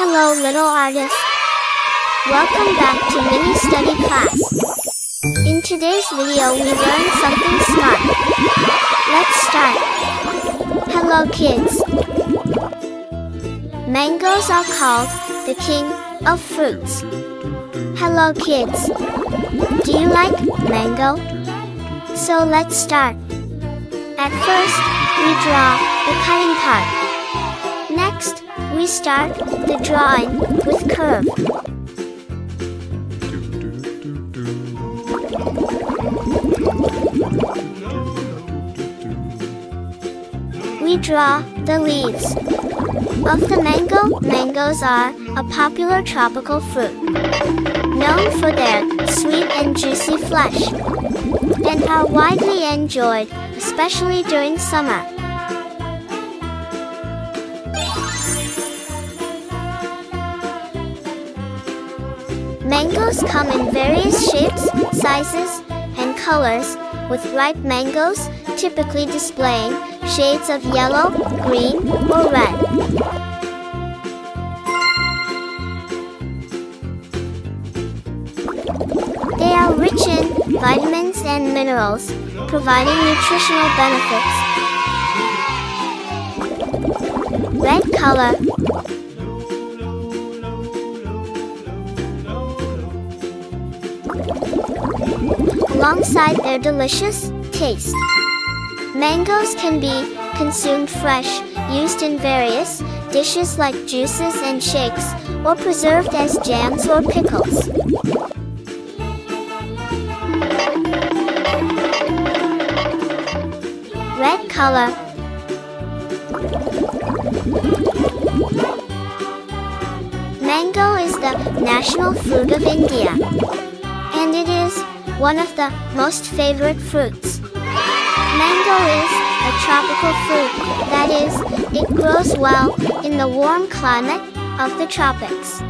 Hello little artist. Welcome back to mini study class. In today's video we learn something smart. Let's start. Hello kids. Mangoes are called the king of fruits. Hello kids. Do you like mango? So let's start. At first, we draw the cutting part. Next, we start the drawing with curve. We draw the leaves of the mango. Mangoes are a popular tropical fruit, known for their sweet and juicy flesh, and are widely enjoyed, especially during summer. Mangoes come in various shapes, sizes, and colors, with ripe mangoes typically displaying shades of yellow, green, or red. They are rich in vitamins and minerals, providing nutritional benefits. Red color. Alongside their delicious taste. Mangoes can be consumed fresh, used in various dishes like juices and shakes, or preserved as jams or pickles. Red color. Mango is the national fruit of India, and it is one of the most favorite fruits. Mango is a tropical fruit, that is, it grows well in the warm climate of the tropics.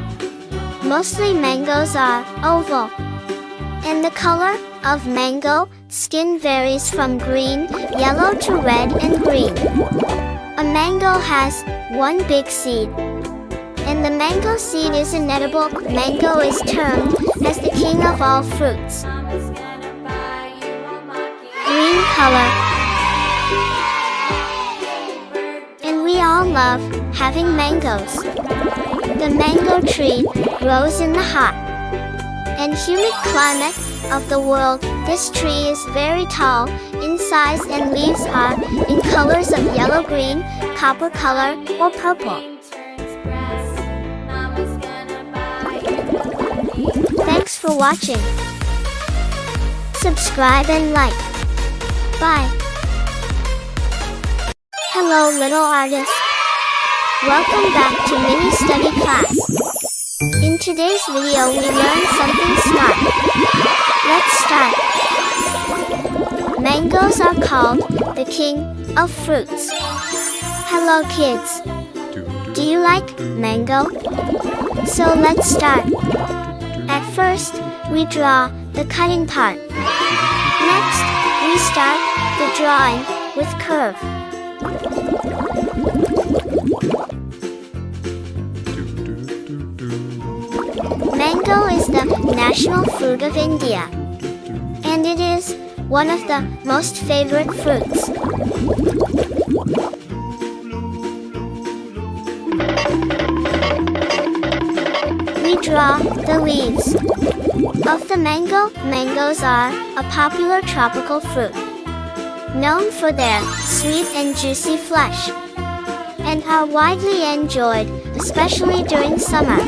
Mostly mangoes are oval, and the color of mango skin varies from green, yellow to red and green. A mango has one big seed, and the mango seed is inedible. Mango is termed as the king of all fruits. Green color. And we all love having mangoes. The mango tree grows in the hot and humid climate of the world. This tree is very tall in size and leaves are in colors of yellow, green, copper color, or purple. Thanks for watching. Subscribe and like. Bye. Hello little artist. Welcome back to mini study class. In today's video we learn something smart. Let's start. Mangoes are called the king of fruits. Hello kids. Do you like mango? So let's start. At first, we draw the cutting part. Next, we start the drawing with curve. Mango is the national fruit of India, and it is one of the most favorite fruits. We draw the leaves of the mango. Mangoes are a popular tropical fruit, known for their sweet and juicy flesh, and are widely enjoyed, especially during summer.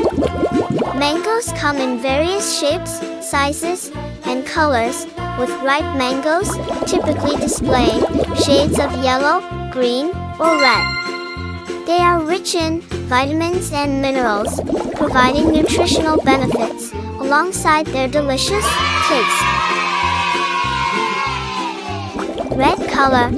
Mangoes come in various shapes, sizes, and colors, with ripe mangoes typically displaying shades of yellow, green, or red. They are rich in vitamins and minerals, providing nutritional benefits alongside their delicious taste. Red color.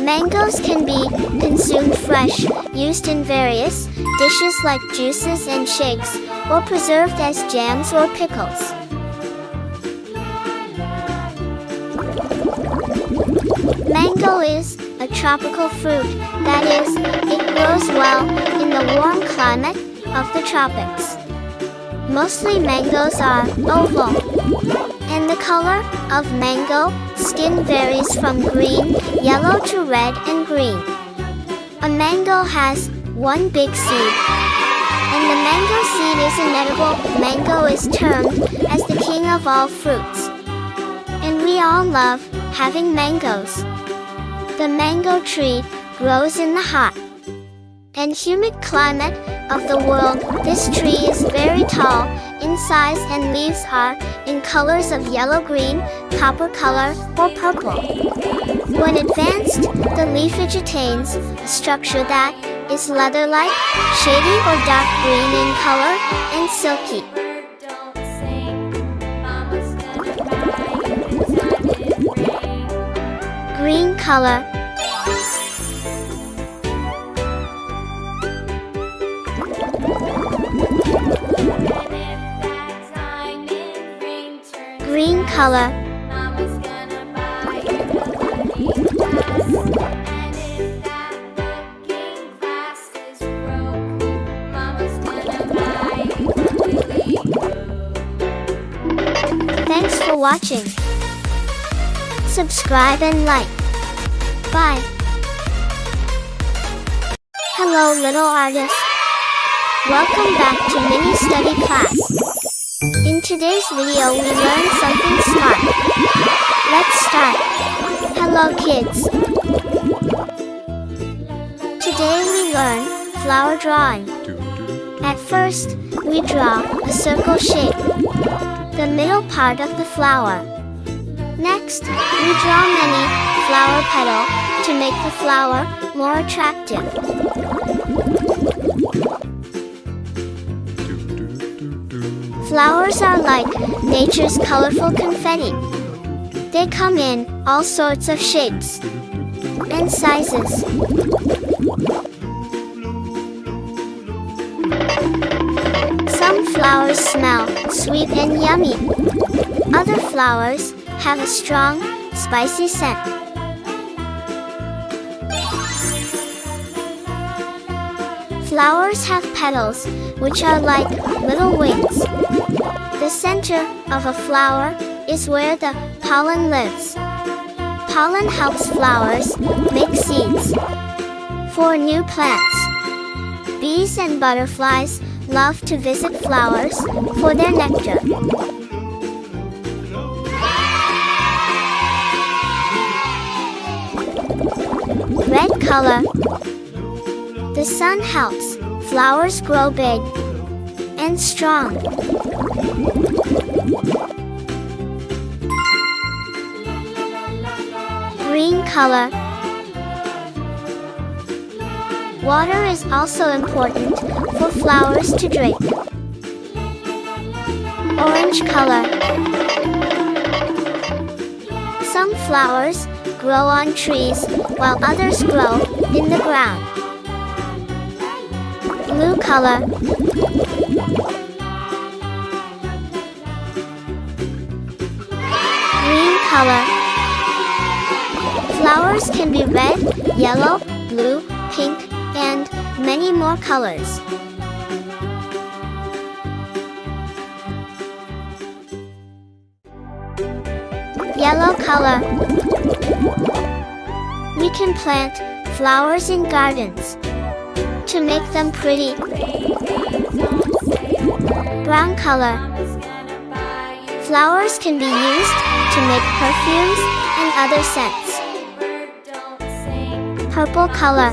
Mangoes can be consumed fresh, used in various dishes like juices and shakes, or preserved as jams or pickles. Mango is tropical fruit, that is, it grows well in the warm climate of the tropics. Mostly mangoes are oval, and the color of mango skin varies from green, yellow to red and green. A mango has one big seed, and the mango seed is an edible. Mango is termed as the king of all fruits, and we all love having mangoes. The mango tree grows in the hot and humid climate of the world. This tree is very tall in size and leaves are in colors of yellow, green, copper color, or purple. When advanced, the leafage attains a structure that is leather-like, shady or dark green in color, and silky. Green color. Green color. Thanks for watching. Subscribe and like. Bye. Hello little artist. Welcome back to mini study class. In today's video we learn something smart. Let's start. Hello kids. Today we learn flower drawing. At first, we draw a circle shape, the middle part of the flower. Next, we draw many flower petals to make the flower more attractive. Flowers are like nature's colorful confetti. They come in all sorts of shapes and sizes. Some flowers smell sweet and yummy. Other flowers have a strong, spicy scent. Flowers have petals, which are like little wings. The center of a flower is where the pollen lives. Pollen helps flowers make seeds for new plants. Bees and butterflies love to visit flowers for their nectar. Red color. The sun helps flowers grow big and strong. Green color. Water is also important for flowers to drink. Orange color. Some flowers grow on trees, while others grow in the ground. Blue color. Green color. Flowers can be red, yellow, blue, pink, and many more colors. Yellow color. We can plant flowers in gardens to make them pretty. Brown color. Flowers can be used to make perfumes and other scents. Purple color.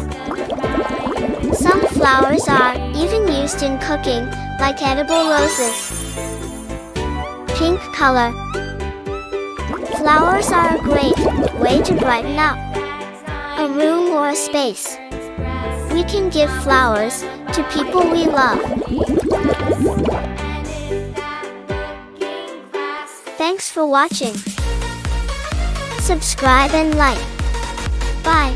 Some flowers are even used in cooking, like edible roses. Pink color. Flowers are a great way to brighten up a room or a space. We can give flowers to people we love. Thanks for watching. Subscribe and like. Bye.